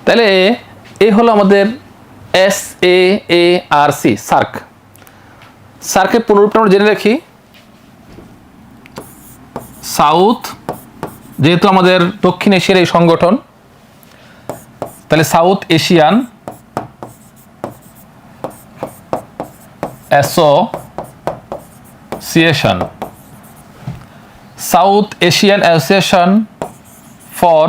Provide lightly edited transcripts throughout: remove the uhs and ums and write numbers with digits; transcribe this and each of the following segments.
তাহলে এই হলো আমাদের SAARC, সার্ক। সার্কের পুনরূপটা আমরা জেনে রাখি, সাউথ, যেহেতু আমাদের দক্ষিণ এশিয়ার এই সংগঠন, তাহলে south Asian association, south Asian association for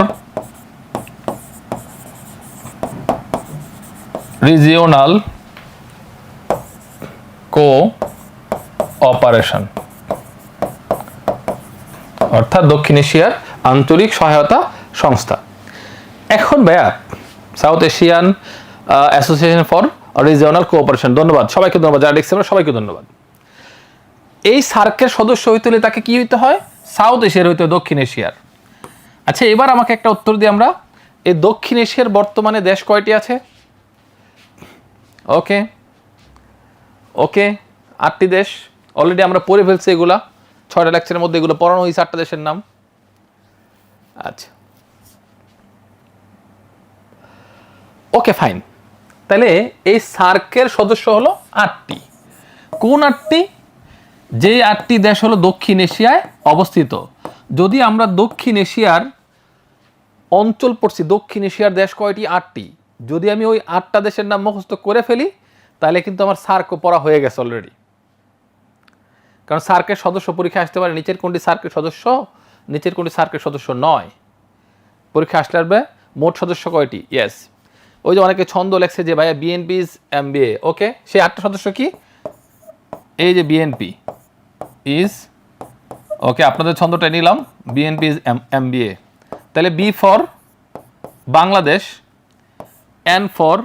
regional cooperation, অর্থাৎ দক্ষিণ এশিয়ার আঞ্চলিক সহায়তা সংস্থা। এখন ভাইয়া south Asian association for regional cooperation, ধন্যবাদ সবাইকে, ধন্যবাদ যারা দেখছেন সবাইকে ধন্যবাদ। এই সার্কের সদস্য হইতে হলে তাকে কি হইতে হয়? সাউথ এশিয়ার হইতে হয়, দক্ষিণ এশিয়ার। আচ্ছা, এবার আমাকে একটা উত্তর দিই আমরা, এই দক্ষিণ এশিয়ার বর্তমানে দেশ কয়টি আছে? ওকে ওকে 8টি দেশ। অলরেডি আমরা পড়ে ফেলছি এগুলা, 6টা লেকচারের মধ্যে এগুলো পড়ানো হয়েছে 8টা দেশের নাম। আচ্ছা, ওকে ফাইন। তাহলে এই সার্কের সদস্য হলো 8টি। কোন 8টি? যে 8টি দেশ হলো দক্ষিণ এশিয়ায় অবস্থিত। যদি আমরা দক্ষিণ এশিয়ার অঞ্চল পড়ছি, দক্ষিণ এশিয়ার দেশ কয়টি? 8টি। যদি আমি ওই 8টা দেশের নাম মুখস্থ করে ফেলি তাহলে কিন্তু আমার সার্কও পড়া হয়ে গেছে অলরেডি। কারণ সার্কের সদস্য পরীক্ষা আসতে পারে নিচের কোনটি সার্কের সদস্য, নিচের কোনটি সার্কের সদস্য নয়। পরীক্ষা আসলে আসবে মোট সদস্য কয়টি? ইয়েস, ওই যে অনেকে ছন্দ লেখছে যে ভাইয়া বিএনপি ইজ এমবিএ, ওকে, সেই 8টা সদস্য কি? এই যে বিএনপি ইজ, ওকে, আপনাদের ছন্দটা নিলাম, বিএনপি ইজ এমবিএ। তাহলে B for Bangladesh, N for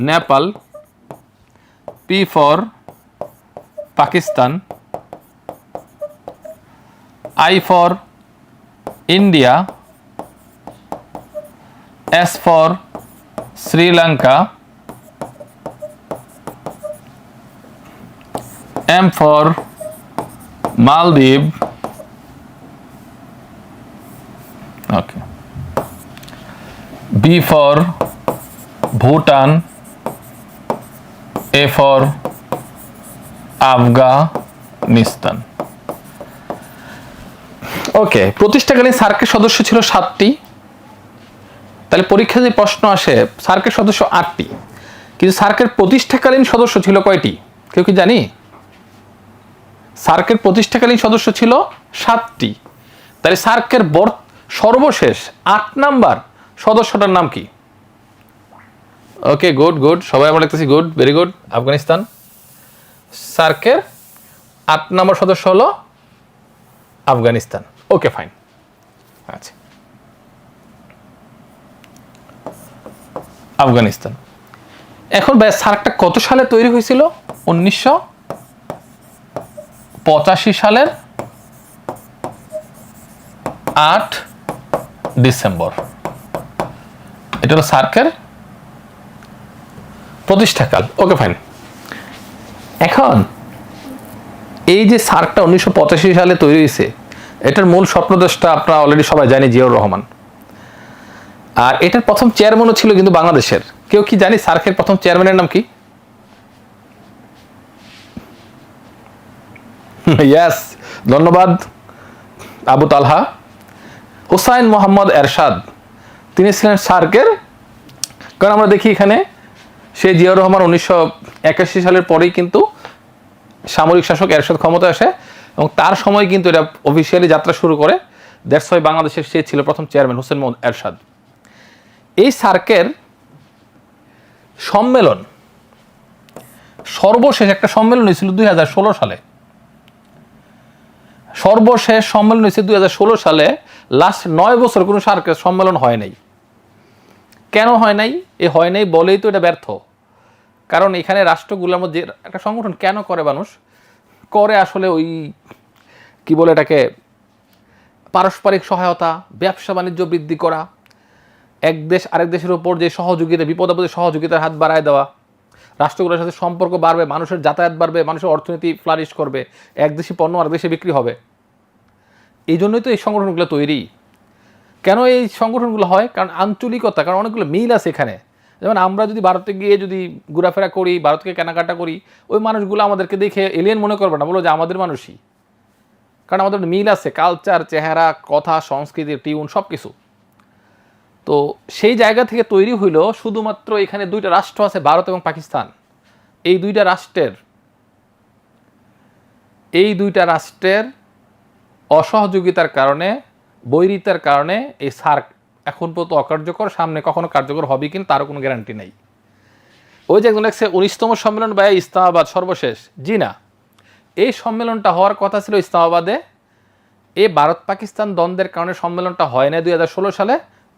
Nepal, P for Pakistan, I for India, S for Sri Lanka, M for Maldives, okay, B for Bhutan, A for Afghanistan. Okay, প্রতিষ্ঠাকালীন সার্কের সদস্য ছিল 7টি। তাহলে পরীক্ষা যে প্রশ্ন আসে, সার্কের সদস্য 8টি, কিন্তু সার্কের প্রতিষ্ঠাকালীন সদস্য ছিল কয়টি? কেউ কি জানি? সার্কের প্রতিষ্ঠাকালীন সদস্য ছিল 7টি। তাহলে সার্কের সর্বশেষ 8 নাম্বার সদস্যটার নাম কি? ওকে, গুড গুড, সবাই আমরা লিখতেছি গুড, ভেরি গুড, আফগানিস্তান। সার্কের 8 নম্বর সদস্য হলো আফগানিস্তান। Okay fine. আচ্ছা, আফগানিস্তান। এখন ভাই সার্কটা কত সালে তৈরি হয়েছিল? 1985 সালের 8 ডিসেম্বর। এটা হলো সার্কের প্রতিষ্ঠাকাল। Okay fine. এখন এই যে সার্কটা 1985 সালে তৈরি হয়েছে, এটার মূল স্বপ্নদ্রষ্টা আপনারা অলরেডি সবাই জানি, জিয়াউর রহমান। আর এটার প্রথম চেয়ারম্যানও ছিল কিন্তু বাংলাদেশের। কেউ কি জানি সার্কের প্রথম চেয়ারম্যানের নাম কি? ইয়েস, ধন্যবাদ আবু তালহা। হুসাইন মোহাম্মদ এরশাদ, তিনি ছিলেন সার্কের। কারণ আমরা দেখি এখানে সে জিয়াউর রহমান 1981 সালের পরেই কিন্তু সামরিক শাসক এরশাদ ক্ষমতায় আসে এবং তার সময় কিন্তু এটা অফিসিয়ালি যাত্রা শুরু করে। দ্যাটস ওয়াই বাংলাদেশের সে ছিল প্রথম চেয়ারম্যান, হুসেন মোহাম্মদ এরশাদ। এই সার্কের সম্মেলন, সর্বশেষ একটা সম্মেলন হয়েছিল 2016 সালে। সর্বশেষ সম্মেলন হয়েছে 2016 সালে। লাস্ট 9 বছর কোনো সার্কের সম্মেলন হয় নাই। কেন হয় নাই? হয় নাই বলেই তো এটা ব্যর্থ। কারণ এখানে রাষ্ট্রগুলোর মধ্যে একটা সংগঠন কেন করে মানুষ করে, আসলে ওই কি বলে এটাকে, পারস্পরিক সহায়তা, ব্যবসা বাণিজ্য বৃদ্ধি করা, এক দেশ আরেক দেশের উপর যে সহযোগিতা, বিপদ আপদে সহযোগিতার হাত বাড়ায় দেওয়া, রাষ্ট্রগুলোর সাথে সম্পর্ক বাড়বে, মানুষের যাতায়াত বাড়বে, মানুষের অর্থনীতি ফ্লারিশ করবে, এক দেশি পণ্য আরেক দেশে বিক্রি হবে। এই জন্যই তো এই সংগঠনগুলো তৈরি। কেন এই সংগঠনগুলো হয়? কারণ আঞ্চলিকতা, কারণ অনেকগুলো মিল আছে এখানে। যেমন আমরা যদি ভারতে গিয়ে যদি ঘোরাফেরা করি, ভারতকে কেনাকাটা করি, ওই মানুষগুলো আমাদেরকে দেখে এলিয়েন মনে করবে না, বলো যে আমাদের মানুষই, কারণ আমাদের মিল আছে, কালচার, চেহারা, কথা, সংস্কৃতি, টিউন সব কিছু। তো সেই জায়গা থেকে তৈরি হইল শুধুমাত্র এখানে দুইটা রাষ্ট্র আছে, ভারত এবং পাকিস্তান। এই দুইটা রাষ্ট্রের অসহযোগিতার কারণে, বৈরিতার কারণে এই সার্ক এখন পর্যন্ত অকার্যকর, সামনে কখনো কার্যকর হবে কিনা তারও কোনো গ্যারান্টি নেই। ওই যে একজন লেখছে 19তম সম্মেলন বা ইসলামাবাদ সর্বশেষ, জি না, এই সম্মেলনটা হওয়ার কথা ছিল ইসলামাবাদে। এই ভারত পাকিস্তান দ্বন্দ্বের কারণে সম্মেলনটা হয় নাই 2016 সালে,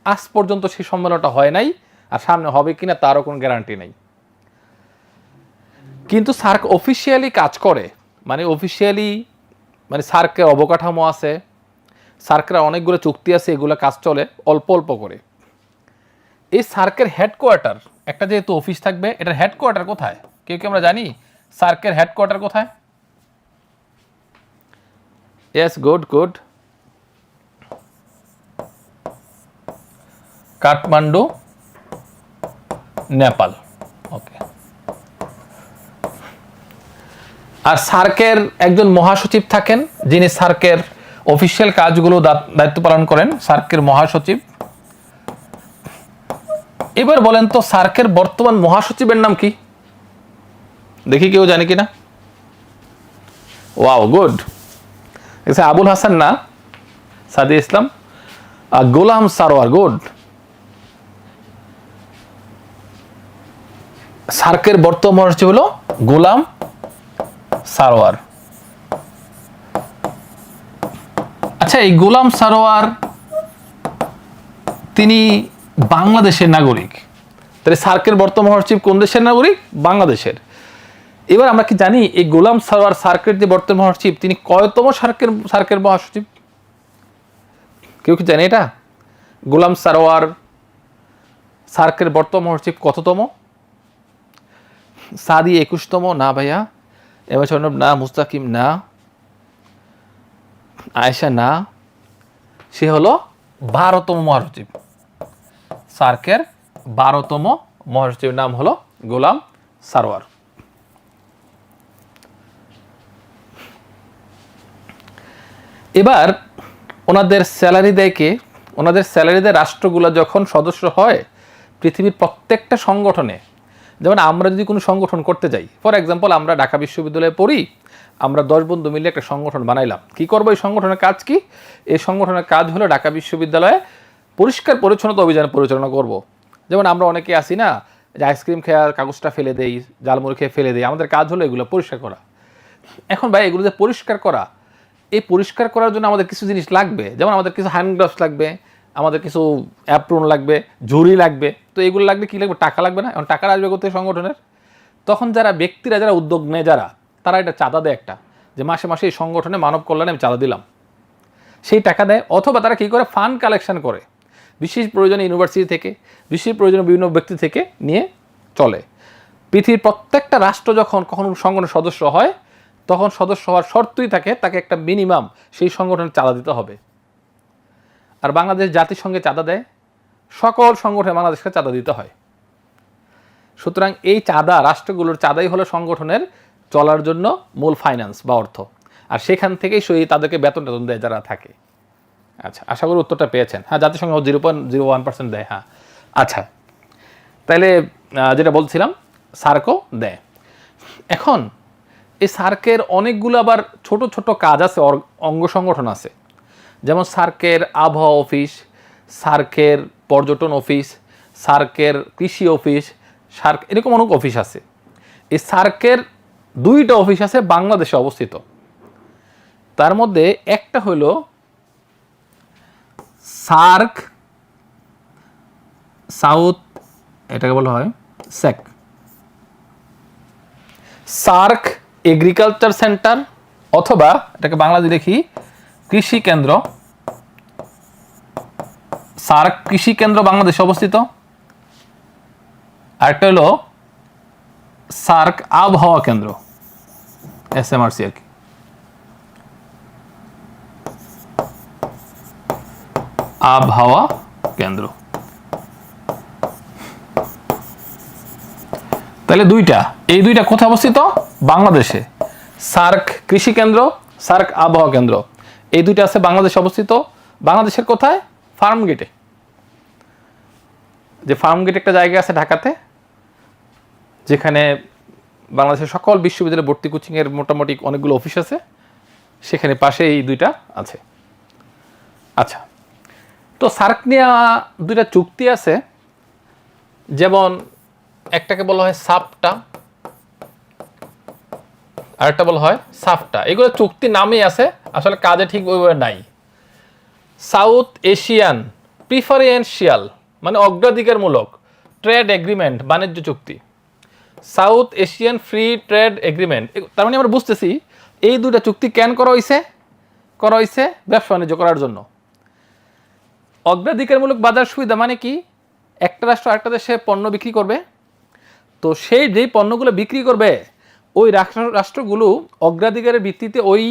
আজ পর্যন্ত সেই সম্মেলনটা হয় নাই, আর সামনে হবে কিনা তারও কোনো গ্যারান্টি নেই। কিন্তু সার্ক অফিসিয়ালি কাজ করে, মানে সার্কের অবকাঠামো আছে, সার্কের অনেকগুলো চুক্তি আছে, এগুলো কাজ চলে অল্প অল্প করে। এই সার্কের হেডকোয়ার্টার, একটা যেহেতু অফিস থাকবে, এটার হেডকোয়ার্টার কোথায়? কেউ কি আমরা জানি সার্কের হেডকোয়ার্টার কোথায়? Yes, good. Kathmandu, Nepal. Okay. আর সার্কের একজন মহাসচিব থাকেন, যিনি সার্কের অফিসিয়াল কাজগুলো দায়িত্ব পালন করেন, সার্কের মহাসচিব। এবার বলেন তো সার্কের বর্তমান মহাসচিবের নাম কি? দেখি কেউ জানে কিনা। Wow, good. আবুল হাসান না, সাদি ইসলাম, গোলাম সারোয়ার, গুড। সার্কের বর্তমান মহাসচিব হলো গোলাম সারোয়ার। আচ্ছা, এই গোলাম সারোয়ার তিনি বাংলাদেশের নাগরিক। তাহলে সার্কের বর্তমান মহাসচিব কোন দেশের নাগরিক? বাংলাদেশের। এবার আমরা কি জানি এই গোলাম সারোয়ার সার্কের যে বর্তমান মহাসচিব, তিনি কয়তম সার্কের মহাসচিব? কেউ কি জানে এটা? গোলাম সারোয়ার সার্কের বর্তমান মহাসচিব কততম? সাদি 21তম? না ভাইয়া। এবার না, মুস্তাকিম না, আয়েশা না, সে হলো 12তম মহাসচিব। সার্কের 12তম মহাসচিবের নাম হলো গোলাম সারোয়ার। এবার ওনাদের স্যালারি দেয় কে? ওনাদের স্যালারি দেয় রাষ্ট্রগুলো যখন সদস্য হয় পৃথিবীর প্রত্যেকটা সংগঠনে। যেমন আমরা যদি কোনো সংগঠন করতে যাই, ফর এক্সাম্পল আমরা ঢাকা বিশ্ববিদ্যালয়ে পড়ি, আমরা 10 বন্ধু মিলে একটা সংগঠন বানাইলাম। কি করবো? এই সংগঠনের কাজ কি? এই সংগঠনের কাজ হলো ঢাকা বিশ্ববিদ্যালয়ে পরিষ্কার পরিচ্ছন্নতা অভিযান পরিচালনা করব। যেমন আমরা অনেকে আসি না, যে আইসক্রিম খেয়ে কাগজটা ফেলে দেই, জালমুড়ি খেয়ে ফেলে দেই, আমাদের কাজ হলো এগুলো পরিষ্কার করা। এখন ভাই এগুলো যে পরিষ্কার করা, এই পরিষ্কার করার জন্য আমাদের কিছু জিনিস লাগবে। যেমন আমাদের কিছু হ্যান্ড গ্লাভস লাগবে, আমাদের কিছু অ্যাপ্রন লাগবে, ঝুড়ি লাগবে। তো এগুলো লাগবে, কি লাগবে? টাকা লাগবে না? এখন টাকা আসবে কোথায় সংগঠনের? তখন যারা ব্যক্তিরা, যারা উদ্যোগ নেয়, তারা এটা চাঁদা দেয় একটা, যে মাসে মাসে এই সংগঠনে মানব কল্যাণে আমি চাঁদা দিলাম, সেই টাকা দেয়। অথবা তারা কী করে? ফান্ড কালেকশন করে, বিশেষ প্রয়োজনে ইউনিভার্সিটি থেকে, বিশেষ প্রয়োজনে বিভিন্ন ব্যক্তি থেকে নিয়ে চলে। পৃথিবীর প্রত্যেকটা রাষ্ট্র যখন কখনো সংগঠনের সদস্য হয়, তখন সদস্য হওয়ার শর্তই থাকে তাকে একটা মিনিমাম সেই সংগঠনের চাঁদা দিতে হবে। আর বাংলাদেশ জাতিসংঘে চাঁদা দেয়, সকল সংগঠনে বাংলাদেশকে চাঁদা দিতে হয়। সুতরাং এই চাঁদা, রাষ্ট্রগুলোর চাঁদাই হলো সংগঠনের চলার জন্য মূল ফাইন্যান্স বা অর্থ। আর সেখান থেকেই তাদেরকে বেতন দেয় যারা থাকে। আচ্ছা, আশা করি উত্তরটা পেয়েছেন। হ্যাঁ, জাতিসংঘ 0.01% দেয়। হ্যাঁ, আচ্ছা, তাহলে যেটা বলছিলাম, সার্কও দেয়। এখন এই সার্কের অনেকগুলো আবার ছোট ছোট কাজ আছে, অঙ্গ সংগঠন আছে। যেমন সার্কের আবহাওয়া অফিস, সার্কের পর্যটন অফিস, সার্কের কৃষি অফিস, সার্ক, এরকম অনেক অফিস আছে। এই সার্কের 2টা অফিস আছে বাংলাদেশে অবস্থিত। তার মধ্যে একটা হলো সার্ক সাউথ, এটাকে বলা হয় স্যাক, সার্ক এগ্রিকালচার সেন্টার, অথবা এটাকে বাংলাদেশে দেখি কৃষি কেন্দ্র। সার্ক কৃষি কেন্দ্র বাংলাদেশে অবস্থিত। আরেকটা হলো সার্ক আবহাওয়া কেন্দ্র, SMRC আর কি, আবহাওয়া কেন্দ্র। তাহলে এই দুইটা কোথায় অবস্থিত? বাংলাদেশে। সার্ক কৃষি কেন্দ্র, সার্ক আবহাওয়া কেন্দ্র, এই দুইটা আছে বাংলাদেশে অবস্থিত। বাংলাদেশের কোথায়? ফার্ম গেটে। যে ফার্ম গেটে একটা জায়গা আছে ঢাকাতে, যেখানে বাংলাদেশের সকল বিশ্ববিদ্যালয় ভর্তি কোচিংয়ের মোটামুটি অনেকগুলো অফিস আছে, সেখানে পাশে এই দুইটা আছে। আচ্ছা, তো সার্ক নিয়ে দুইটা চুক্তি আছে, যেমন একটাকে বলা হয় সাপটা, আরেকটা বলা হয় সাফটা। এগুলো চুক্তি নামেই আছে, আসলে কাজে ঠিক ওইভাবে নাই। সাউথ এশিয়ান প্রিফারেন্সিয়াল মানে অগ্রাধিকারমূলক ট্রেড এগ্রিমেন্ট, বাণিজ্য চুক্তি। South Asian free trade agreement, তার মানে আমরা বুঝতেছি এই দুটা চুক্তি কেন করা হয়েছে? ব্যবসা বাণিজ্য করার জন্য। অগ্রাধিকারমূলক বাজার সুবিধা মানে কি? একটা রাষ্ট্র আরেকটা দেশে পণ্য বিক্রি করবে, তো সেই যেই পণ্যগুলো বিক্রি করবে ওই রাষ্ট্রগুলো অগ্রাধিকারের ভিত্তিতে ওই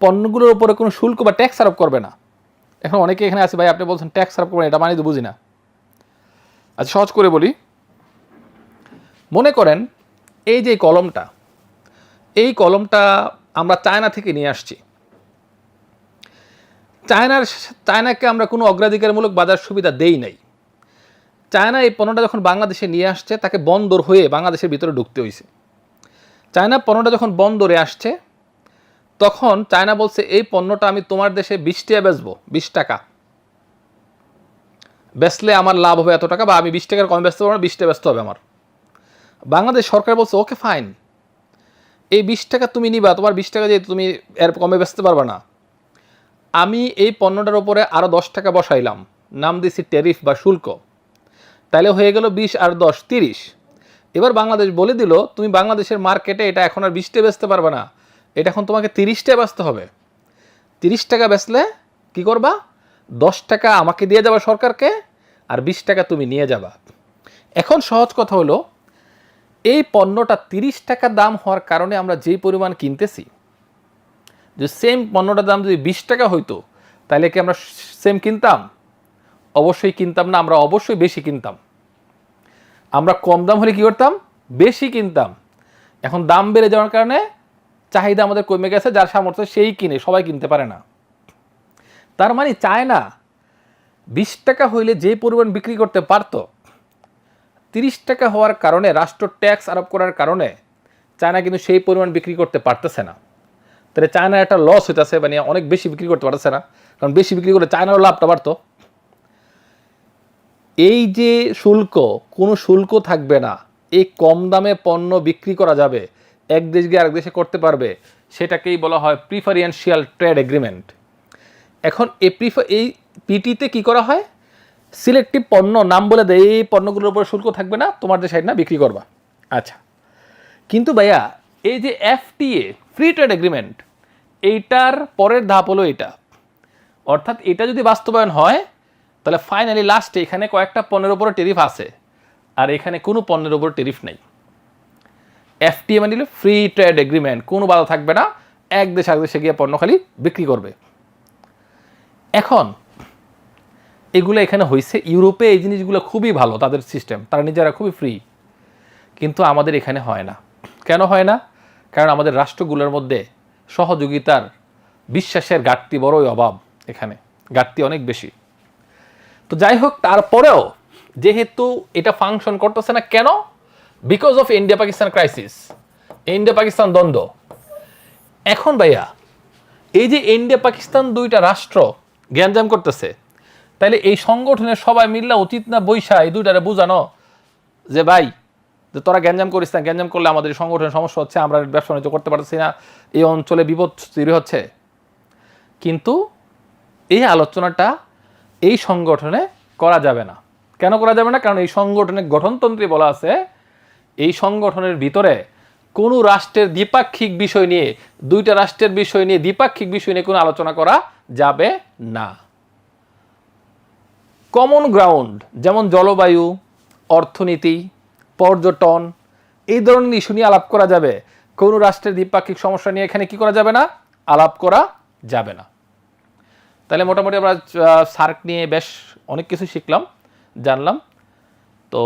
পণ্যগুলোর উপরে কোনো শুল্ক বা ট্যাক্স আরোপ করবে না। এখন অনেকে এখানে আছে, ভাই আপনি বলছেন ট্যাক্স আরোপ করবেন, এটা মানে তো বুঝি না। আচ্ছা, সহজ করে বলি। মনে করেন এই যে কলমটা আমরা চায়না থেকে নিয়ে আসছি। চায়নাকে আমরা কোনো অগ্রাধিকারমূলক বাজার সুবিধা দেই নাই। চায়না এই পণ্যটা যখন বাংলাদেশে নিয়ে আসছে, তাকে বন্দর হয়ে বাংলাদেশের ভিতরে ঢুকতে হয়েছে। চায়না পণ্যটা যখন বন্দরে আসছে, তখন চায়না বলছে এই পণ্যটা আমি তোমার দেশে 20 টাকা বেচবো, 20 টাকা বেচলে আমার লাভ হবে এত টাকা, বা আমি 20 টাকার কমে বেচতে পারবো না, 20 টাকা বেচতে হবে আমার। বাংলাদেশ সরকার বলছে ওকে ফাইন, এই 20 টাকা তুমি নিবা, তোমার 20 টাকা যেহেতু তুমি এর কমে বেচতে পারবা না, আমি এই পণ্যটার উপরে আরও 10 টাকা বসাইলাম, নাম দিছি ট্যারিফ বা শুল্ক, তাহলে হয়ে গেল 20 আর 10 30। এবার বাংলাদেশ বলে দিল তুমি বাংলাদেশের মার্কেটে এটা এখন আর 20 টাকা বেচতে পারবে না, এটা এখন তোমাকে 30 টাকা বেচতে হবে। 30 টাকা বেচলে কি করবা? 10 টাকা আমাকে দিয়ে যাবা সরকারকে, আর 20 টাকা তুমি নিয়ে যাবা। এখন সহজ কথা হলো, এই পণ্যটা 30 টাকা দাম হওয়ার কারণে আমরা যেই পরিমাণ কিনতেছি, যে সেম পণ্যটার দাম যদি 20 টাকা হইতো, তাহলে কি আমরা সেম কিনতাম? অবশ্যই কিনতাম না, আমরা অবশ্যই বেশি কিনতাম। আমরা কম দাম হলে কী করতাম? বেশি কিনতাম। এখন দাম বেড়ে যাওয়ার কারণে চাহিদা আমাদের কমে গেছে, যার সামর্থ্য সেই কিনে, সবাই কিনতে পারে না। তার মানে চায়না 20 টাকা হইলে যে পরিমাণ বিক্রি করতে পারত, 30 টাকা হওয়ার কারণে, রাষ্ট্র ট্যাক্স আরোপ করার কারণে চায়না কিন্তু সেই পরিমাণ বিক্রি করতে পারতেছে না। তাহলে চায়নার একটা লস হইতেছে, মানে অনেক বেশি বিক্রি করতে পারতেছে না, কারণ বেশি বিক্রি করলে চায়নারও লাভটা বাড়তো। এই যে শুল্ক, কোনো শুল্ক থাকবে না, এই কম দামে পণ্য বিক্রি করা যাবে, এক দেশ গিয়ে আরেক দেশে করতে পারবে, সেটাকেই বলা হয় প্রিফারেন্সিয়াল ট্রেড এগ্রিমেন্ট। এখন এই পিটিতে কি করা হয়? সিলেক্টিভ পণ্য নাম বলে দেয়, এই পণ্যগুলোর উপর শুল্ক থাকবে না, তোমার দেশে না বিক্রি করবা। আচ্ছা, কিন্তু ভাইয়া এই যে এফটিএ ফ্রি ট্রেড এগ্রিমেন্ট, এইটার পরের ধাপ হলো এটা। অর্থাৎ এটা যদি বাস্তবায়ন হয়, তাহলে ফাইনালি লাস্টে এখানে কয়েকটা পণ্যের উপরে ট্যারিফ আছে, আর এখানে কোনো পণ্যের উপর ট্যারিফ নেই। এফটিএ মানে হলো ফ্রি ট্রেড এগ্রিমেন্ট, কোনো বাধা থাকবে না, এক দেশ আরেক দেশে গিয়ে পণ্য খালি বিক্রি করবে। এখন এগুলো এখানে হয়েছে, ইউরোপে এই জিনিসগুলো খুবই ভালো, তাদের সিস্টেম, তারা নিজেরা খুবই ফ্রি, কিন্তু আমাদের এখানে হয় না। কেন হয় না? কারণ আমাদের রাষ্ট্রগুলোর মধ্যে সহযোগিতার, বিশ্বাসের ঘাটতি, বড়ই অভাব, এখানে ঘাটতি অনেক বেশি। তো যাই হোক, তারপরেও যেহেতু এটা ফাংশন করতেছে না, কেন? Because of India Pakistan crisis, India Pakistan দ্বন্দ্ব। এখন ভাইয়া এই যে ইন্ডিয়া পাকিস্তান দুইটা রাষ্ট্র গ্যাঞ্জাম করতেছে, তাইলে এই সংগঠনের সবাই মিললে উচিত না বৈশা এই দুইটারে বুঝানো যে ভাই, যে তোরা গ্যাঞ্জাম করিস না, গ্যাঞ্জাম করলে আমাদের সংগঠনের সমস্যা হচ্ছে, আমরা ব্যবসা বাণিজ্য করতে পারছি না, এই অঞ্চলে বিপদ তৈরি হচ্ছে। কিন্তু এই আলোচনাটা এই সংগঠনে করা যাবে না। কেন করা যাবে না? কারণ এই সংগঠনের গঠনতন্ত্রে বলা আছে, এই সংগঠনের ভিতরে কোনো রাষ্ট্রের দ্বিপাক্ষিক বিষয় নিয়ে, দুইটা রাষ্ট্রের বিষয় নিয়ে, দ্বিপাক্ষিক বিষয় নিয়ে কোনো আলোচনা করা যাবে না। কমন গ্রাউন্ড যেমন জলবায়ু, অর্থনীতি, পর্যটন, এই ধরনের ইস্যু নিয়ে আলাপ করা যাবে। কোনো রাষ্ট্রের দ্বিপাক্ষিক সমস্যা নিয়ে এখানে কি করা যাবে না? আলাপ করা যাবে না। তাহলে মোটামুটি আমরা সার্ক নিয়ে বেশ অনেক কিছু শিখলাম, জানলাম। তো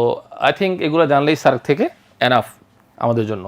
আই থিঙ্ক এগুলো জানলেই সার্ক থেকে এনাফ আমাদের জন্য।